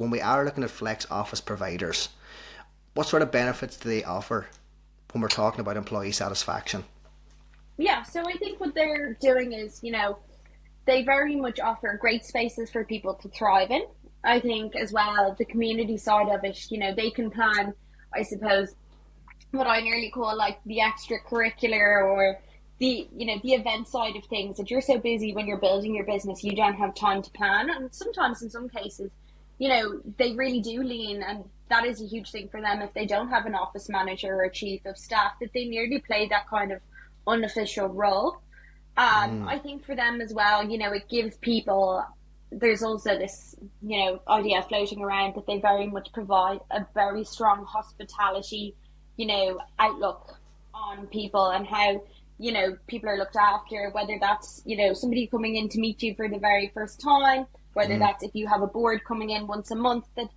when we are looking at flex office providers, what sort of benefits do they offer when we're talking about employee satisfaction? Yeah, so I think what they're doing is, they very much offer great spaces for people to thrive in. I think as well, the community side of it, they can plan, I suppose, what I nearly call like the extracurricular or the event side of things, that you're so busy when you're building your business, you don't have time to plan. And sometimes in some cases, they really do lean, and that is a huge thing for them if they don't have an office manager or a chief of staff, that they nearly play that kind of unofficial role. I think for them as well, it gives people, there's also this, idea floating around that they very much provide a very strong hospitality, outlook on people, and how, people are looked after, whether that's, somebody coming in to meet you for the very first time, whether that's if you have a board coming in once a month, that,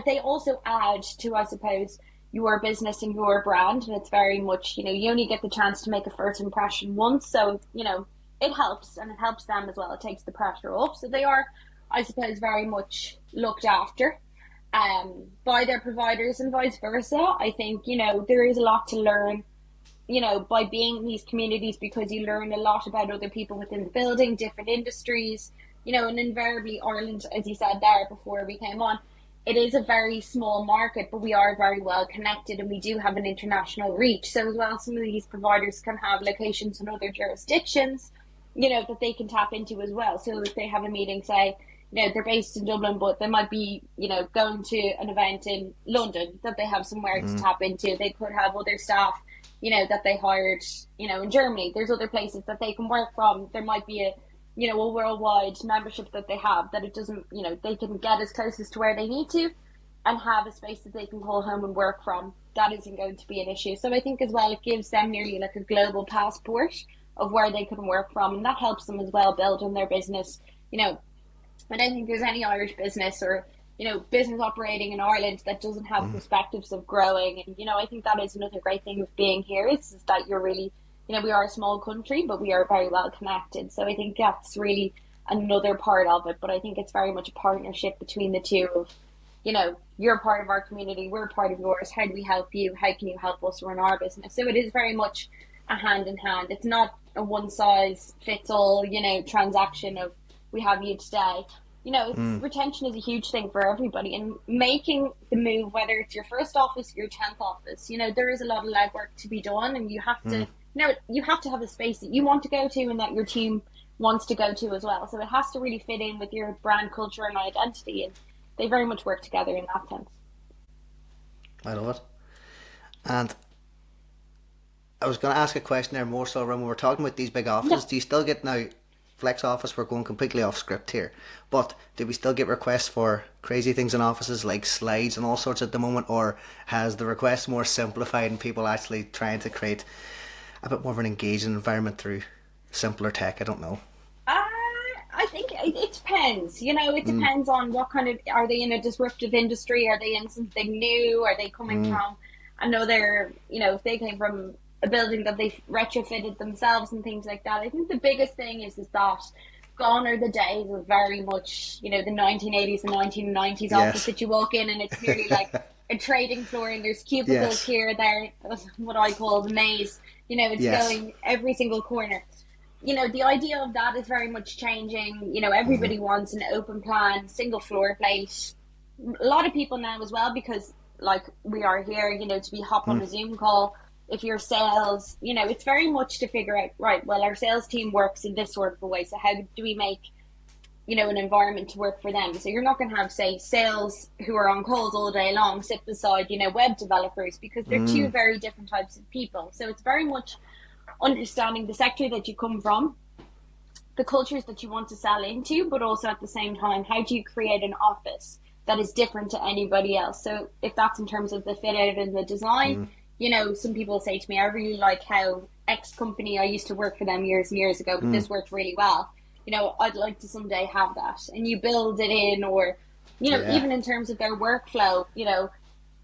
they also add to, I suppose, your business and your brand. And it's very much, you only get the chance to make a first impression once. So, it helps, and it helps them as well. It takes the pressure off. So they are, I suppose, very much looked after by their providers, and vice versa. I think, there is a lot to learn, by being in these communities, because you learn a lot about other people within the building, different industries, and invariably Ireland, as you said there before we came on, it is a very small market, but we are very well connected, and we do have an international reach. So as well, some of these providers can have locations in other jurisdictions, that they can tap into as well. So if they have a meeting, say, they're based in Dublin, but they might be, going to an event in London, that they have somewhere to tap into. They could have other staff, that they hired, in Germany. There's other places that they can work from. There might be a worldwide membership that they have, that it doesn't, they can get as close as to where they need to, and have a space that they can call home and work from. That isn't going to be an issue. So I think as well, it gives them nearly like a global passport of where they can work from, and that helps them as well build on their business. I don't think there's any Irish business or, business operating in Ireland that doesn't have perspectives of growing. And, I think that is another great thing of being here, is that you're really, we are a small country, but we are very well connected. So I think that's really another part of it. But I think it's very much a partnership between the two of, you're part of our community, we're part of yours. How do we help you? How can you help us run our business? So it is very much a hand in hand. It's not a one size fits all, transaction of we have you today. Retention is a huge thing for everybody, and making the move, whether it's your first office, your 10th office, there is a lot of legwork to be done, and you have to, you have to have a space that you want to go to and that your team wants to go to as well. So it has to really fit in with your brand culture and identity, and they very much work together in that sense. I love it. And I was going to ask a question there more so around when we're talking about these big offices. Yeah. Do you still get now, flex office, we're going completely off script here, but do we still get requests for crazy things in offices like slides and all sorts at the moment, or has the request more simplified and people actually trying to create a bit more of an engaging environment through simpler tech? I don't know. I think it depends. It depends on what kind of, are they in a disruptive industry? Are they in something new? Are they coming from another, if they came from a building that they've retrofitted themselves and things like that. I think the biggest thing is that gone are the days of very much, the 1980s and 1990s office that you walk in and it's nearly like a trading floor, and there's cubicles here, there, what I call the maze. It's going every single corner. The idea of that is very much changing. Everybody wants an open plan, single floor plate. A lot of people now as well, because like we are here, to be hop on a Zoom call. If you're sales, it's very much to figure out, right, well, our sales team works in this sort of a way. So how do we make, an environment to work for them? So you're not going to have, say, sales who are on calls all day long sit beside, web developers, because they're two very different types of people. So it's very much understanding the sector that you come from, the cultures that you want to sell into, but also at the same time, how do you create an office that is different to anybody else? So if that's in terms of the fit out and the design, some people say to me, I really like how X company, I used to work for them years and years ago, but this worked really well. I'd like to someday have that. And you build it in, or, even in terms of their workflow,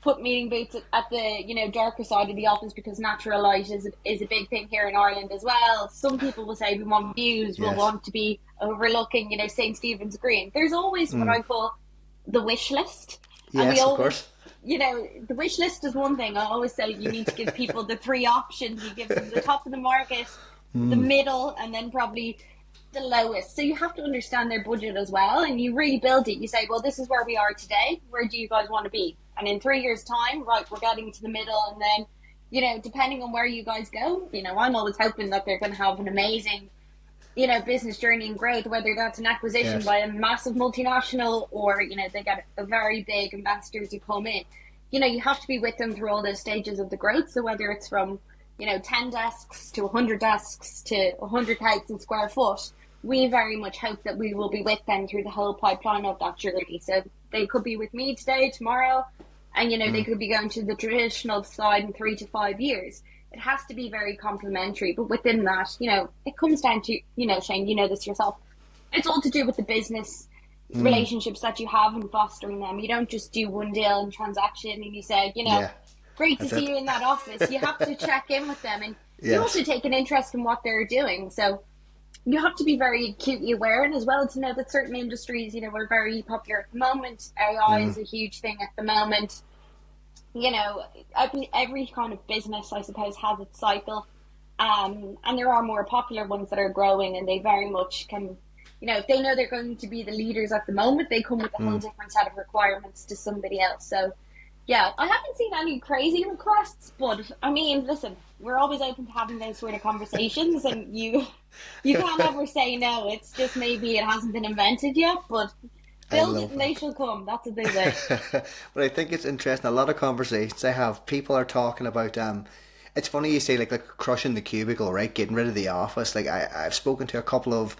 put meeting booths at the, darker side of the office, because natural light is a big thing here in Ireland as well. Some people will say we want views, we'll want to be overlooking, St. Stephen's Green. There's always what I call the wish list. And we Yes, of always, course. the wish list is one thing. I always say you need to give people the three options. You give them the top of the market, the middle, and then probably the lowest. So you have to understand their budget as well, and you really build it. You say, well, this is where we are today. Where do you guys want to be? And in 3 years' time, right, we're getting to the middle, and then, depending on where you guys go, I'm always hoping that they're going to have an amazing, business journey and growth, whether that's an acquisition Yes. by a massive multinational or, they get a very big investor to come in. You have to be with them through all those stages of the growth. So whether it's from, 10 desks to 100 desks to 100,000 square foot, we very much hope that we will be with them through the whole pipeline of that journey. So they could be with me today, tomorrow, and they could be going to the traditional side in 3 to 5 years. It has to be very complementary, but within that, it comes down to, Shane, you know this yourself. It's all to do with the business relationships that you have and fostering them. You don't just do one deal and transaction and you say, Yeah, great to that's see it. you in that office. You have to check in with them, and you Yes. also take an interest in what they're doing. So you have to be very acutely aware, and as well to know that certain industries, are very popular at the moment. AI is a huge thing at the moment. Every kind of business, I suppose, has its cycle. And there are more popular ones that are growing, and they very much can, if they know they're going to be the leaders at the moment, they come with a whole different set of requirements to somebody else. So, yeah, I haven't seen any crazy requests, but I mean, listen, we're always open to having those sort of conversations, and you can't ever say no. It's just maybe it hasn't been invented yet, but I build it love and they that. shall come. That's what they say. But I think it's interesting. A lot of conversations I have, people are talking about. It's funny you say like crushing the cubicle, right? Getting rid of the office. Like I've spoken to a couple of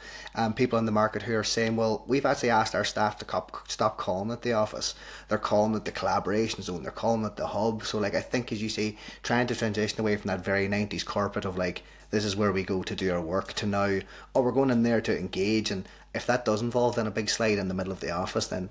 people in the market who are saying, well, we've actually asked our staff to stop calling it the office. They're calling it the collaboration zone. They're calling it the hub. So like I think, as you say, trying to transition away from that very 90s corporate of like, this is where we go to do our work, to now, oh, we're going in there to engage. And if that does involve then a big slide in the middle of the office, then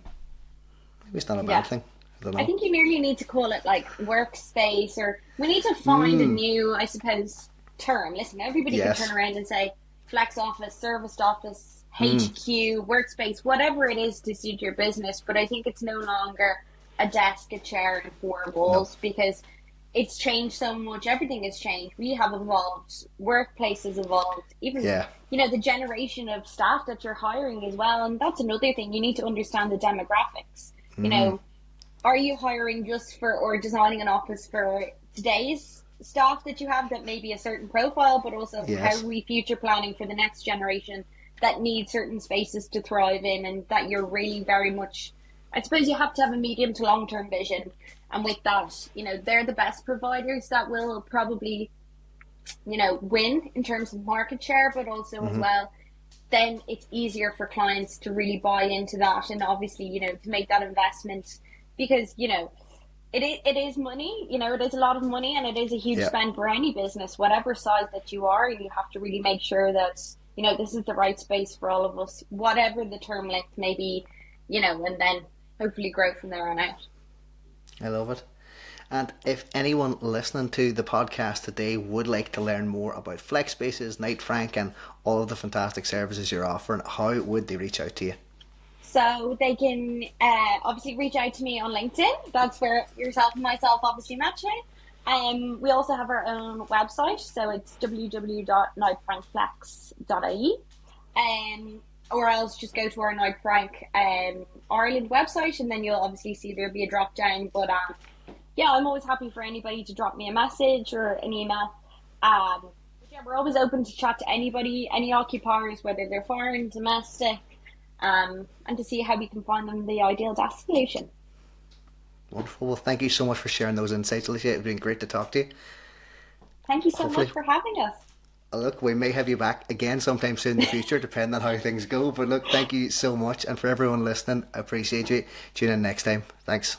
maybe it's not a Yeah. bad thing. I don't I know. think you merely need to call it like workspace, or we need to find a new, I suppose, term. Listen, everybody could turn Yes. around and say flex office, serviced office, HQ, workspace, whatever it is to suit your business. But I think it's no longer a desk, a chair, and four No. walls, because it's changed so much. Everything has changed. We have evolved. Workplace has evolved. Even, Yeah. the generation of staff that you're hiring as well. And that's another thing. You need to understand the demographics. You know, are you hiring just for or designing an office for today's staff that you have that may be a certain profile, but also how are Yes. we future planning for the next generation that need certain spaces to thrive in, and that you're really very much, I suppose you have to have a medium to long term vision. And with that, they're the best providers that will probably, win in terms of market share, but also as well, then it's easier for clients to really buy into that, and obviously, to make that investment, because, it is money, it is a lot of money, and it is a huge Yeah. spend for any business, whatever size that you are. You have to really make sure that, this is the right space for all of us, whatever the term length may be, and then hopefully grow from there on out. I love it. And if anyone listening to the podcast today would like to learn more about Flex Spaces, Knight Frank, and all of the fantastic services you're offering, how would they reach out to you? So they can obviously reach out to me on LinkedIn. That's where yourself and myself obviously match it. We also have our own website, so it's www.nightfrankflex.ie. Or else just go to our Knight Frank Ireland website, and then you'll obviously see there'll be a drop down. But yeah, I'm always happy for anybody to drop me a message or an email. But yeah, we're always open to chat to anybody, any occupiers, whether they're foreign, domestic, and to see how we can find them the ideal desk solution. Wonderful. Well, thank you so much for sharing those insights, Alicia. It's been great to talk to you. Thank you so much Hopefully, for having us. look, we may have you back again sometime soon in the future, depending on how things go. But look, thank you so much. And for everyone listening, I appreciate you. Tune in next time. Thanks.